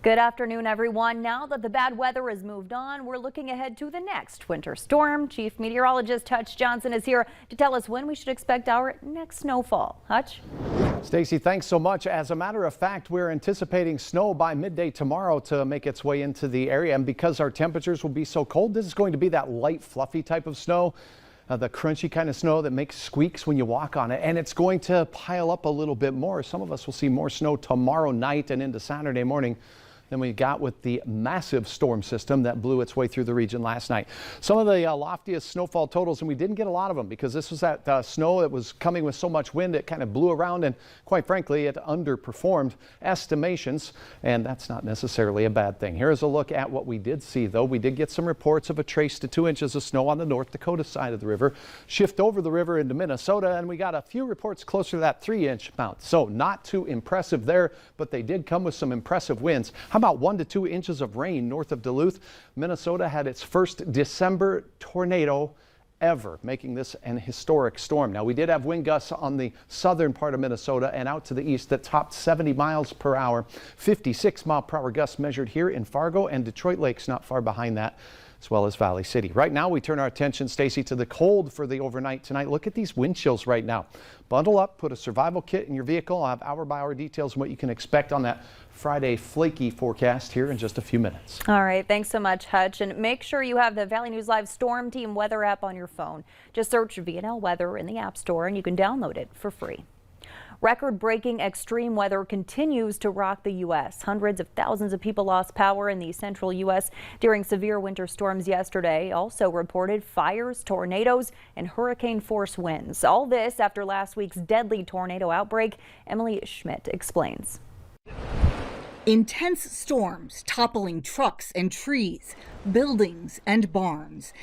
Good afternoon, everyone. Now that the bad weather has moved on, we're looking ahead to the next winter storm. Chief Meteorologist Hutch Johnson is here to tell us when we should expect our next snowfall. Hutch? Stacy, thanks so much. As a matter of fact, we're anticipating snow by midday tomorrow to make its way into the area. And because our temperatures will be so cold, this is going to be that light, fluffy type of snow. The crunchy kind of snow that makes squeaks when you walk on it, and it's going to pile up a little bit more. Some of us will see more snow tomorrow night and into Saturday morning than we got with the massive storm system that blew its way through the region last night. Some of the loftiest snowfall totals, and we didn't get a lot of them because this was that snow that was coming with so much wind, it kind of blew around, and quite frankly, it underperformed estimations, and that's not necessarily a bad thing. Here's a look at what we did see, though. We did get some reports of a trace to 2 inches of snow on the North Dakota side of the river, shift over the river into Minnesota, and we got a few reports closer to that 3-inch amount. So not too impressive there, but they did come with some impressive winds. How about 1 to 2 inches of rain north of Duluth? Minnesota had its first December tornado ever, making this an historic storm. Now, we did have wind gusts on the southern part of Minnesota and out to the east that topped 70 miles per hour. 56-mile-per-hour gusts measured here in Fargo, and Detroit Lake's not far behind that, as well as Valley City. Right now, we turn our attention, Stacy, to the cold for the overnight tonight. Look at these wind chills right now. Bundle up, put a survival kit in your vehicle. I'll have hour-by-hour details on what you can expect on that Friday flaky forecast here in just a few minutes. All right, thanks so much, Hutch. And make sure you have the Valley News Live Storm Team weather app on your phone. Just search VNL Weather in the App Store and you can download it for free. Record-breaking extreme weather continues to rock the U.S. Hundreds of thousands of people lost power in the central U.S. during severe winter storms yesterday. Also reported fires, tornadoes, and hurricane-force winds. All this after last week's deadly tornado outbreak. Emily Schmidt explains. Intense storms toppling trucks and trees, buildings and barns.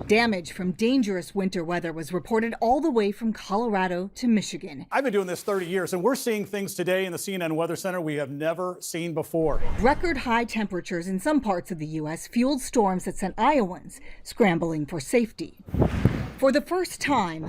Damage from dangerous winter weather was reported all the way from Colorado to Michigan. I've been doing this 30 years, and we're seeing things today in the CNN Weather Center we have never seen before. Record high temperatures in some parts of the U.S. fueled storms that sent Iowans scrambling for safety. For the first time,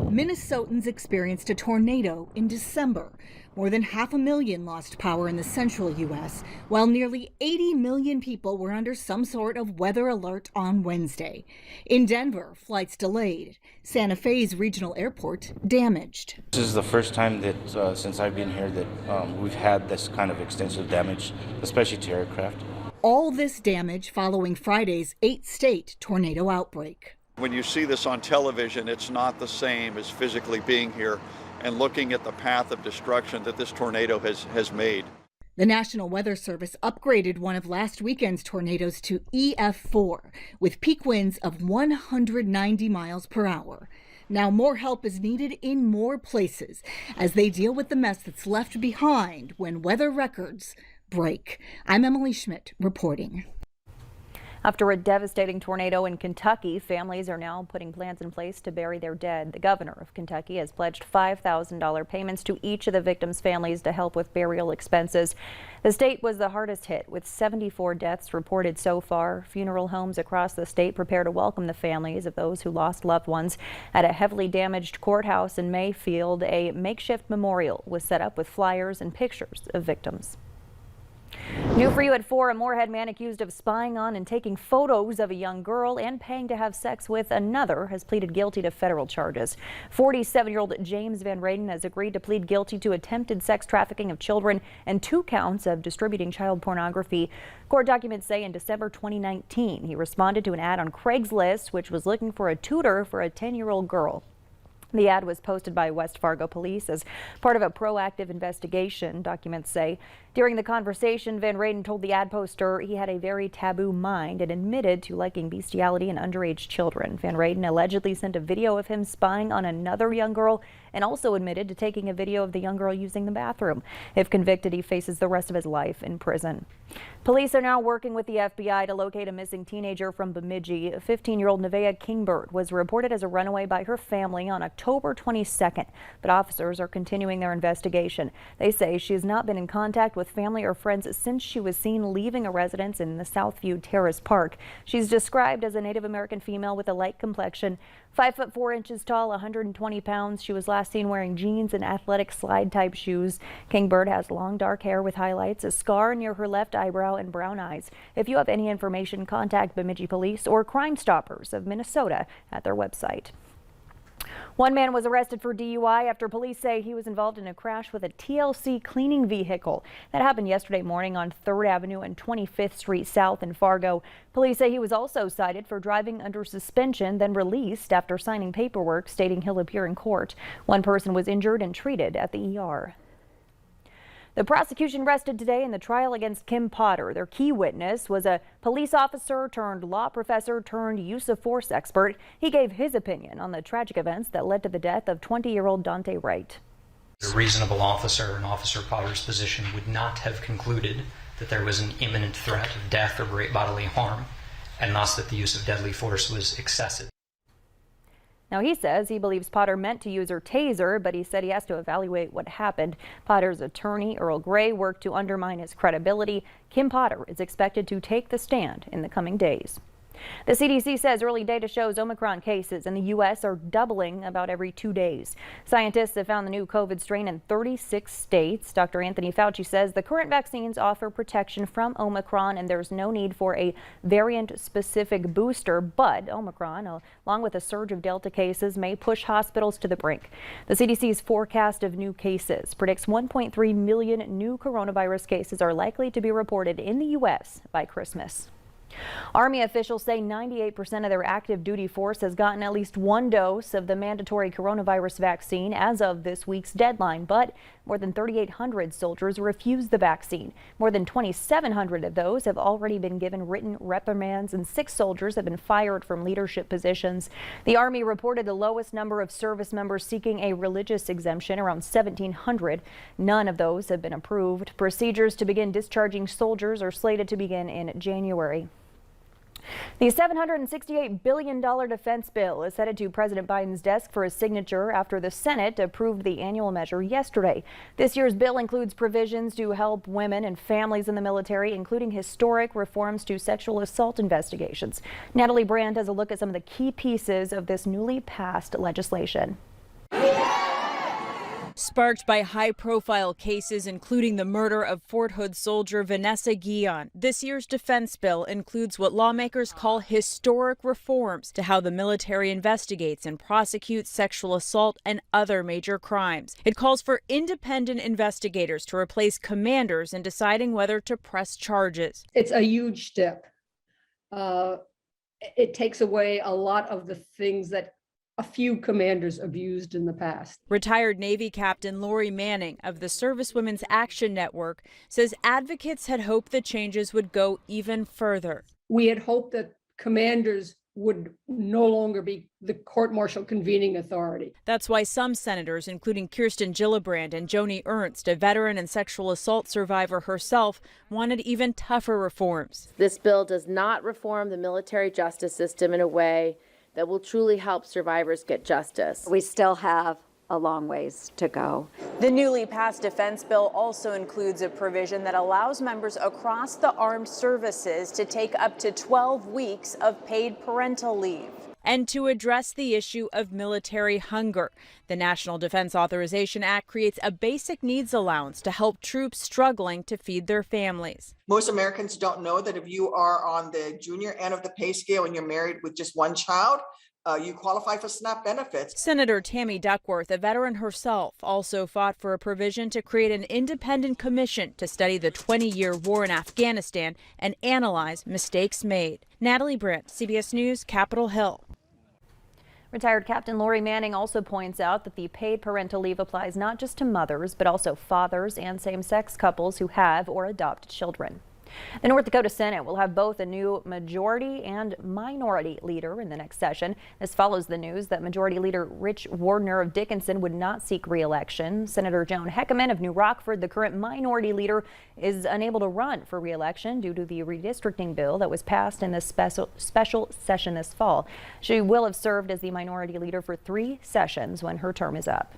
Minnesotans experienced a tornado in December. More than 500,000 lost power in the central U.S., while nearly 80 million people were under some sort of weather alert on Wednesday. In Denver, flights delayed. Santa Fe's regional airport damaged. This is the first time that since I've been here that we've had this kind of extensive damage, especially to aircraft. All this damage following Friday's 8-state tornado outbreak. When you see this on television, it's not the same as physically being here and looking at the path of destruction that this tornado has made. The National Weather Service upgraded one of last weekend's tornadoes to EF4 with peak winds of 190 miles per hour. Now more help is needed in more places as they deal with the mess that's left behind when weather records break. I'm Emily Schmidt reporting. After a devastating tornado in Kentucky, families are now putting plans in place to bury their dead. The governor of Kentucky has pledged $5,000 payments to each of the victims' families to help with burial expenses. The state was the hardest hit, with 74 deaths reported so far. Funeral homes across the state prepare to welcome the families of those who lost loved ones. At a heavily damaged courthouse in Mayfield, a makeshift memorial was set up with flyers and pictures of victims. New for you at 4, a Moorhead man accused of spying on and taking photos of a young girl and paying to have sex with another has pleaded guilty to federal charges. 47-year-old James Van Raden has agreed to plead guilty to attempted sex trafficking of children and 2 counts of distributing child pornography. Court documents say in December 2019, he responded to an ad on Craigslist, which was looking for a tutor for a 10-year-old girl. The ad was posted by West Fargo police as part of a proactive investigation, documents say. During the conversation, Van Raden told the ad poster he had a very taboo mind and admitted to liking bestiality in underage children. Van Raden allegedly sent a video of him spying on another young girl and also admitted to taking a video of the young girl using the bathroom. If convicted, he faces the rest of his life in prison. Police are now working with the FBI to locate a missing teenager from Bemidji. 15-year-old Nevaeh Kingbird was reported as a runaway by her family on October 22nd, but officers are continuing their investigation. They say she has not been in contact with with family or friends since she was seen leaving a residence in the Southview Terrace Park. She's described as a Native American female with a light complexion, 5'4" tall, 120 pounds. She was last seen wearing jeans and athletic slide-type shoes. Kingbird has long dark hair with highlights, a scar near her left eyebrow, and brown eyes. If you have any information, contact Bemidji Police or Crime Stoppers of Minnesota at their website. One man was arrested for DUI after police say he was involved in a crash with a TLC cleaning vehicle. That happened yesterday morning on 3rd Avenue and 25th Street South in Fargo. Police say he was also cited for driving under suspension, then released after signing paperwork stating he'll appear in court. One person was injured and treated at the ER. The prosecution rested today in the trial against Kim Potter. Their key witness was a police officer turned law professor turned use of force expert. He gave his opinion on the tragic events that led to the death of 20-year-old Dante Wright. A reasonable officer in Officer Potter's position would not have concluded that there was an imminent threat of death or great bodily harm, and thus that the use of deadly force was excessive. Now, he says he believes Potter meant to use her taser, but he said he has to evaluate what happened. Potter's attorney, Earl Gray, worked to undermine his credibility. Kim Potter is expected to take the stand in the coming days. The CDC says early data shows Omicron cases in the U.S. are doubling about every 2 days. Scientists have found the new COVID strain in 36 states. Dr. Anthony Fauci says the current vaccines offer protection from Omicron and there's no need for a variant-specific booster, but Omicron, along with a surge of Delta cases, may push hospitals to the brink. The CDC's forecast of new cases predicts 1.3 million new coronavirus cases are likely to be reported in the U.S. by Christmas. Army officials say 98% of their active duty force has gotten at least one dose of the mandatory coronavirus vaccine as of this week's deadline, but more than 3,800 soldiers refused the vaccine. More than 2,700 of those have already been given written reprimands, and 6 soldiers have been fired from leadership positions. The Army reported the lowest number of service members seeking a religious exemption, around 1,700. None of those have been approved. Procedures to begin discharging soldiers are slated to begin in January. The $768 billion defense bill is headed to President Biden's desk for his signature after the Senate approved the annual measure yesterday. This year's bill includes provisions to help women and families in the military, including historic reforms to sexual assault investigations. Natalie Brandt has a look at some of the key pieces of this newly passed legislation. Sparked by high-profile cases, including the murder of Fort Hood soldier Vanessa Guillon, this year's defense bill includes what lawmakers call historic reforms to how the military investigates and prosecutes sexual assault and other major crimes. It calls for independent investigators to replace commanders in deciding whether to press charges. It's a huge step. It takes away a lot of the things that a few commanders abused in the past. Retired Navy Captain Lori Manning of the Servicewomen's Action Network says advocates had hoped the changes would go even further. We had hoped that commanders would no longer be the court-martial convening authority. That's why some senators, including Kirsten Gillibrand and Joni Ernst, a veteran and sexual assault survivor herself, wanted even tougher reforms. This bill does not reform the military justice system in a way that will truly help survivors get justice. We still have a long ways to go. The newly passed defense bill also includes a provision that allows members across the armed services to take up to 12 weeks of paid parental leave. And to address the issue of military hunger, the National Defense Authorization Act creates a basic needs allowance to help troops struggling to feed their families. Most Americans don't know that if you are on the junior end of the pay scale and you're married with just one child, you qualify for SNAP benefits. Senator Tammy Duckworth, a veteran herself, also fought for a provision to create an independent commission to study the 20-year war in Afghanistan and analyze mistakes made. Natalie Brandt, CBS News, Capitol Hill. Retired Captain Lori Manning also points out that the paid parental leave applies not just to mothers, but also fathers and same-sex couples who have or adopt children. The North Dakota Senate will have both a new majority and minority leader in the next session. This follows the news that Majority Leader Rich Wardner of Dickinson would not seek re-election. Senator Joan Heckeman of New Rockford, the current minority leader, is unable to run for re-election due to the redistricting bill that was passed in this special session this fall. She will have served as the minority leader for 3 sessions when her term is up.